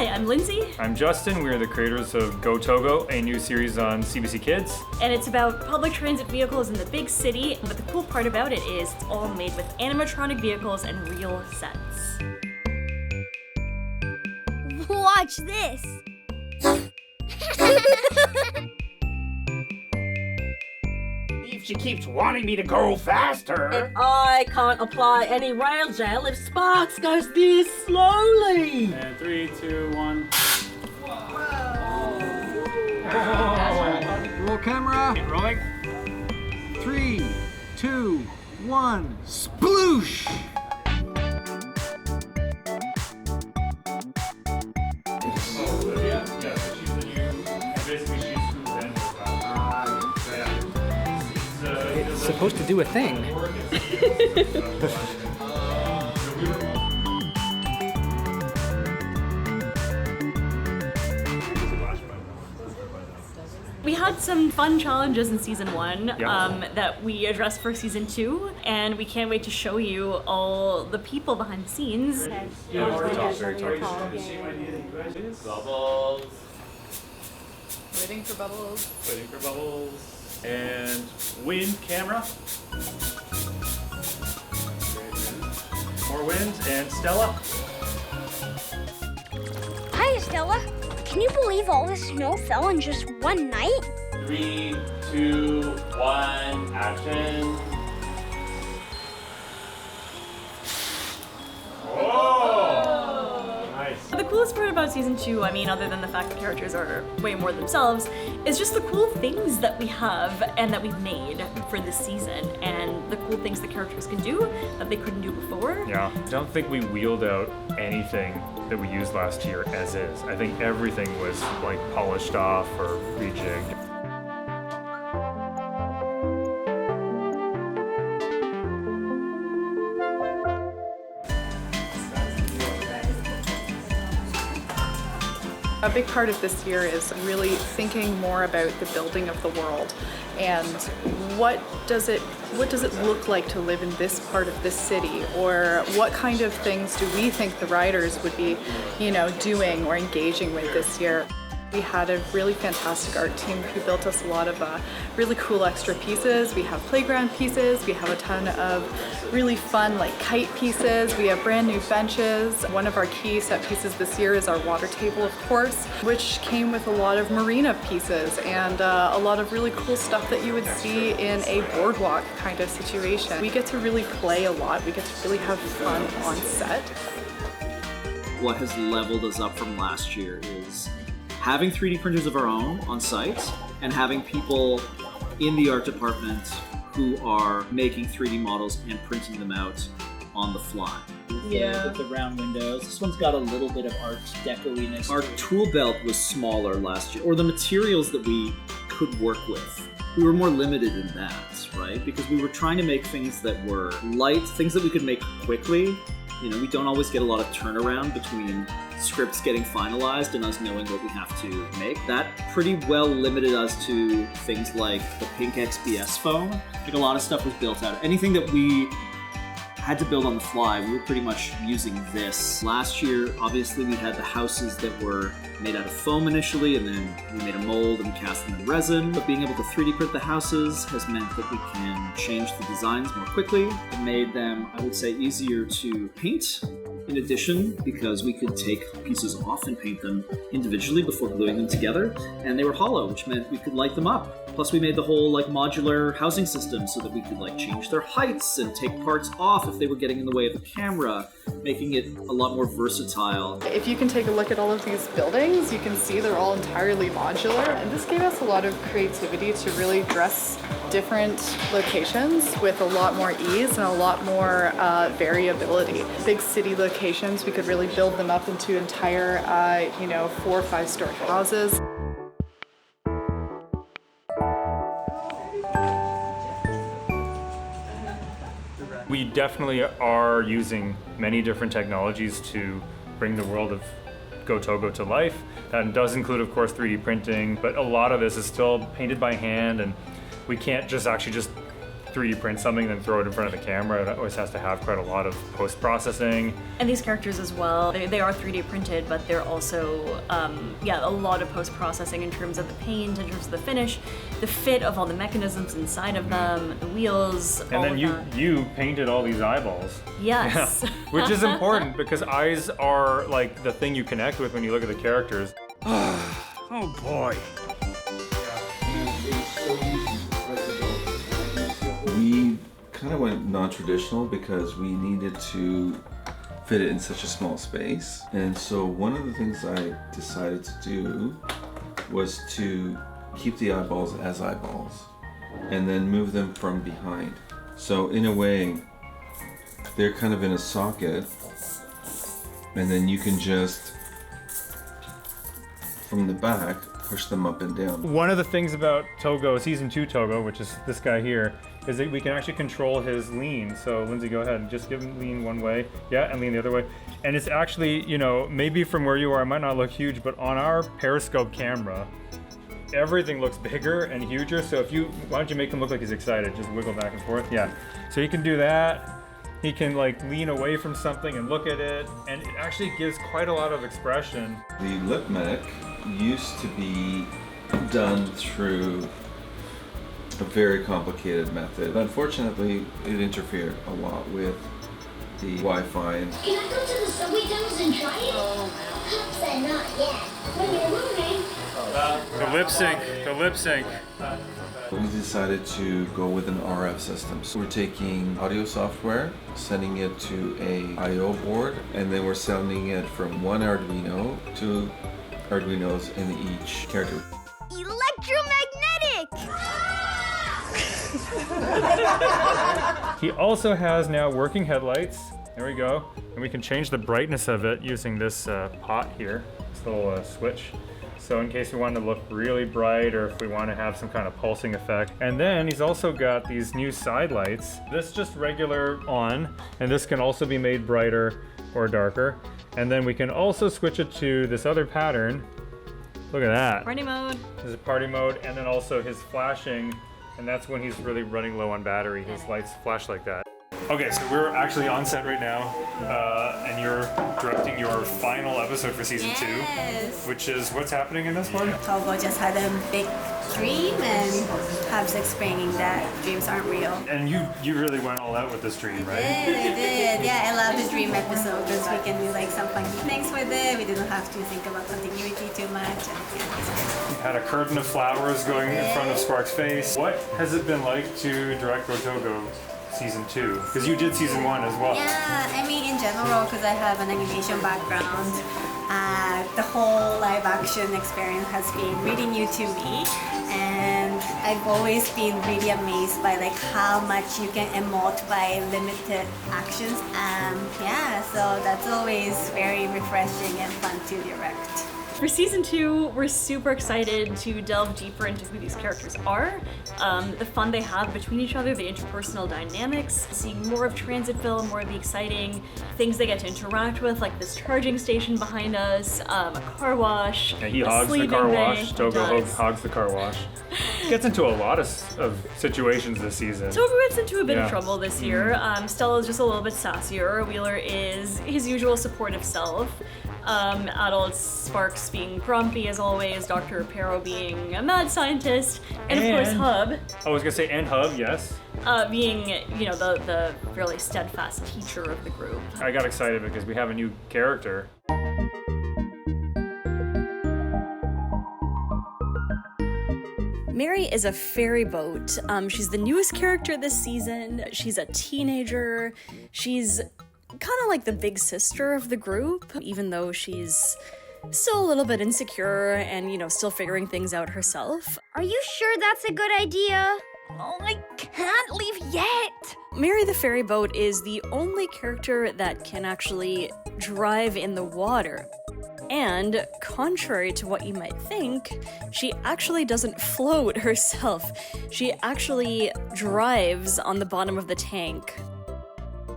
Hi, I'm Lindsay. I'm Justin. We are the creators of Go Togo, a new series on CBC Kids. And it's about public transit vehicles in the big city, but the cool part about it is it's all made with animatronic vehicles and real sets. Watch this! She keeps wanting me to go faster. And I can't apply any rail gel if Sparks goes this slowly. And 3, 2, 1. Roll camera. Keep rolling. 3, 2, 1. Sploosh! It's supposed to do a thing. We had some fun challenges in season 1 Yeah. that we addressed for season 2, and we can't wait to show you all the people behind the scenes. Bubbles. Waiting for bubbles. Waiting for bubbles. And wind camera. More wind, and Stella. Hi, Stella. Can you believe all this snow fell in just one night? 3, 2, 1, action. The coolest part about season 2, I mean, other than the fact the characters are way more themselves, is just the cool things that we have and that we've made for this season, and the cool things the characters can do that they couldn't do before. Yeah, I don't think we wheeled out anything that we used last year as is. I think everything was like polished off or rejigged. A big part of this year is really thinking more about the building of the world and what does it look like to live in this part of this city, or what kind of things do we think the riders would be, doing or engaging with this year. We had a really fantastic art team who built us a lot of really cool extra pieces. We have playground pieces, we have a ton of really fun kite pieces, we have brand new benches. One of our key set pieces this year is our water table, of course, which came with a lot of marina pieces and a lot of really cool stuff that you would see in a boardwalk kind of situation. We get to really play a lot, we get to really have fun on set. What has leveled us up from last year is having 3D printers of our own on site and having people in the art department who are making 3D models and printing them out on the fly. Yeah. With the round windows. This one's got a little bit of art deco-iness. Our tool belt was smaller last year, or the materials that we could work with. We were more limited in that, right? Because we were trying to make things that were light, things that we could make quickly. We don't always get a lot of turnaround between scripts getting finalized and us knowing what we have to make. That pretty well limited us to things like the pink XPS foam. A lot of stuff was built out. Anything that we had to build on the fly, we were pretty much using this. Last year, obviously, we had the houses that were made out of foam initially, and then we made a mold and we cast them in resin. But being able to 3D print the houses has meant that we can change the designs more quickly. It made them, I would say, easier to paint. In addition, because we could take pieces off and paint them individually before gluing them together, and they were hollow, which meant we could light them up. Plus we made the whole modular housing system so that we could change their heights and take parts off if they were getting in the way of the camera, making it a lot more versatile. If you can take a look at all of these buildings, you can see they're all entirely modular, and this gave us a lot of creativity to really dress different locations with a lot more ease and a lot more variability. Big city locations, we could really build them up into entire 4 or 5 story houses. We definitely are using many different technologies to bring the world of Go Togo to life. That does include, of course, 3D printing, but a lot of this is still painted by hand, and we can't just 3D print something and then throw it in front of the camera. It always has to have quite a lot of post-processing. And these characters as well, they are 3D printed, but they're also, a lot of post-processing in terms of the paint, in terms of the finish, the fit of all the mechanisms inside of them, the wheels, and then you painted all these eyeballs. Yes. Yeah. Which is important because eyes are like the thing you connect with when you look at the characters. Oh boy. We kind of went non-traditional because we needed to fit it in such a small space. And so one of the things I decided to do was to keep the eyeballs as eyeballs and then move them from behind. So in a way, they're kind of in a socket, and then you can just, from the back, push them up and down. One of the things about Togo, Season 2 Togo, which is this guy here, is that we can actually control his lean. So Lindsay, go ahead and just give him lean one way. Yeah, and lean the other way. And it's actually, maybe from where you are, it might not look huge, but on our periscope camera, everything looks bigger and huger. So why don't you make him look like he's excited? Just wiggle back and forth. Yeah. So he can do that. He can lean away from something and look at it. And it actually gives quite a lot of expression. The lip mech used to be done through a very complicated method. Unfortunately, it interfered a lot with the Wi-Fi. Can I go to the subway tunnels and try it? Pop said not yet. When you're moving. The lip sync. We decided to go with an RF system. So we're taking audio software, sending it to a I/O board, and then we're sending it from one Arduino to Arduinos in each character. Electromagnetic! He also has now working headlights. There we go. And we can change the brightness of it using this pot here, this little switch. So in case we want to look really bright or if we want to have some kind of pulsing effect. And then he's also got these new side lights. This just regular on, and this can also be made brighter or darker. And then we can also switch it to this other pattern. Look at that. Party mode. This is party mode, and then also his flashing, and that's when he's really running low on battery. His lights flash like that. Okay, so we're actually on set right now, and you're directing your final episode for season 2, which is what's happening in this one? Togo just had a big dream, and Hab's explaining that dreams aren't real. And you really went all out with this dream, right? I did. Yeah, I love the dream episode because we can do some funky things with it. We didn't have to think about continuity too much. You had a curtain of flowers going in front of Spark's face. What has it been like to direct Go Togo season 2? Because you did season 1 as well. Yeah, I mean in general, because I have an animation background, the whole live action experience has been really new to me, and I've always been really amazed by how much you can emote by limited actions. So that's always very refreshing and fun to direct. For season 2, we're super excited to delve deeper into who these characters are, the fun they have between each other, the interpersonal dynamics, seeing more of Transitville, more of the exciting things they get to interact with, like this charging station behind us, a car wash. Yeah, he hogs the car wash. Togo hogs the car wash. Gets into a lot of situations this season. Togo gets into a bit of trouble this year. Stella's just a little bit sassier. Wheeler is his usual supportive self. Adult Sparks being grumpy as always, Dr. Pero being a mad scientist, and of course Hub. I was gonna say, and Hub, yes. Being, the really steadfast teacher of the group. I got excited because we have a new character. Mary is a ferry boat. She's the newest character this season. She's a teenager. She's kind of like the big sister of the group, even though she's still a little bit insecure and, still figuring things out herself. Are you sure that's a good idea? Oh, I can't leave yet. Mary the ferry boat is the only character that can actually drive in the water. And contrary to what you might think, she actually doesn't float herself. She actually drives on the bottom of the tank.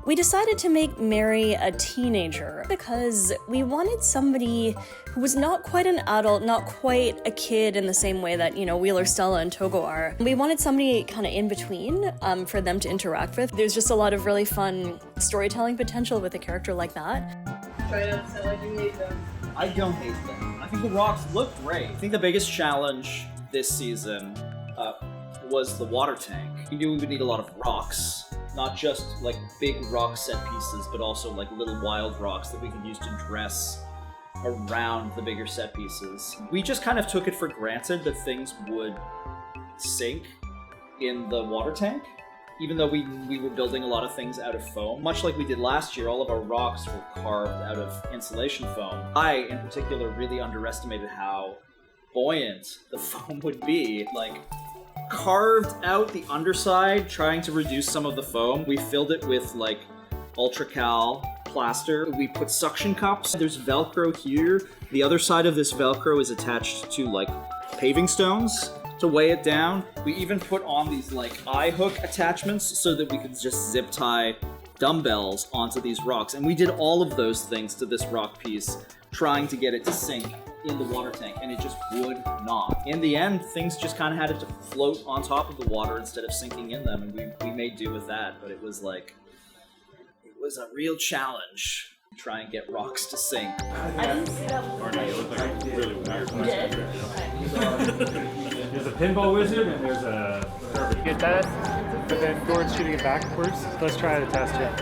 We decided to make Mary a teenager because we wanted somebody who was not quite an adult, not quite a kid in the same way that, you know, Wheeler, Stella, and Togo are. We wanted somebody kind of in between for them to interact with. There's just a lot of really fun storytelling potential with a character like that. Try not to sound like you hate them. I don't hate them. I think the rocks look great. I think the biggest challenge this season was the water tank. We knew we would need a lot of rocks. Not just like big rock set pieces, but also like little wild rocks that we could use to dress around the bigger set pieces. We just kind of took it for granted that things would sink in the water tank, even though we were building a lot of things out of foam. Much like we did last year, all of our rocks were carved out of insulation foam. I, in particular, really underestimated how buoyant the foam would be. Like, carved out the underside, trying to reduce some of the foam. We filled it with like ultracal plaster. We put suction cups. There's Velcro here. The other side of this Velcro is attached to like paving stones to weigh it down. We even put on these like eye hook attachments so that we could just zip tie dumbbells onto these rocks. And we did all of those things to this rock piece, trying to get it to sink in the water tank, and it just would not. In the end, things just kind of had it to float on top of the water instead of sinking in them, and we made do with that, but it was like, it was a real challenge to try and get rocks to sink. I didn't see that before. You look like really weird. There's a pinball wizard and there's a... You get that? But then Gordon's shooting it backwards. Let's try the test here.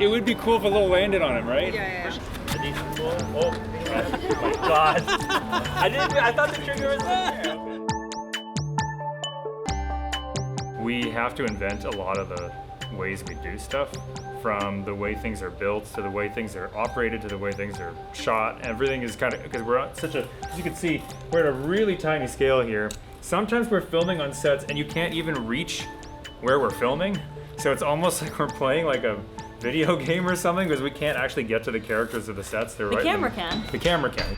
It would be cool if a little landed on him, right? Yeah. Oh my god. I thought the trigger was there. We have to invent a lot of the ways we do stuff, from the way things are built to the way things are operated to the way things are shot. Everything is kind of, because we're on such a, as you can see, we're at a really tiny scale here. Sometimes we're filming on sets and you can't even reach where we're filming. So it's almost like we're playing like a video game or something, because we can't actually get to the characters of the sets. They're right. The camera can. The camera can.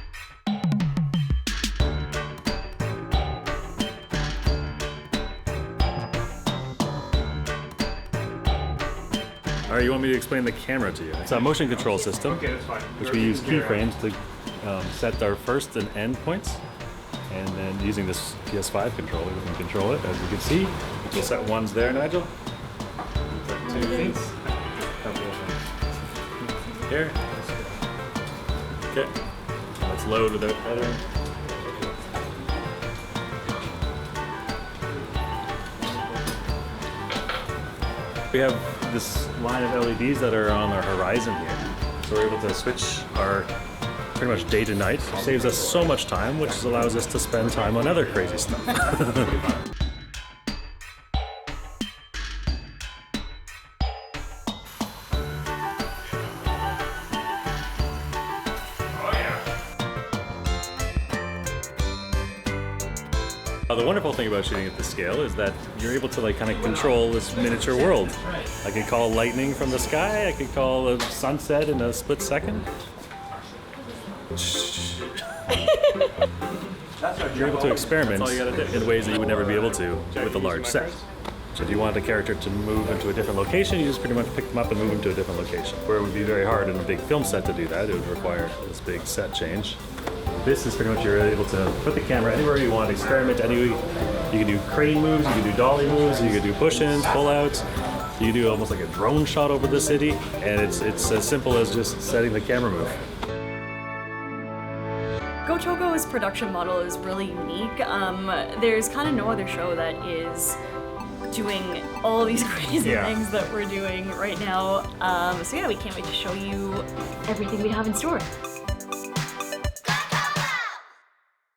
All right, you want me to explain the camera to you? It's a motion control system, Okay, that's fine. which we use keyframes to set our first and end points. And then using this PS5 controller, we can control it, as you can see. We'll set ones there, Nigel. Two things. Here. Okay. Let's load without header. We have this line of LEDs that are on our horizon here. So we're able to switch our pretty much day to night. It saves us so much time, which allows us to spend time on other crazy stuff. The wonderful thing about shooting at this scale is that you're able to like kind of control this miniature world. I can call lightning from the sky, I can call a sunset in a split second. You're able to experiment in ways that you would never be able to with a large set. So if you want a character to move into a different location, you just pretty much pick them up and move them to a different location. Where it would be very hard in a big film set to do that, it would require this big set change. This is pretty much you're able to put the camera anywhere you want, experiment anywhere. You can do crane moves, you can do dolly moves, you can do push-ins, pull-outs. You can do almost like a drone shot over the city, and it's as simple as just setting the camera move. Go Togo's production model is really unique. There's kind of no other show that is doing all these crazy things that we're doing right now. So yeah, we can't wait to show you everything we have in store.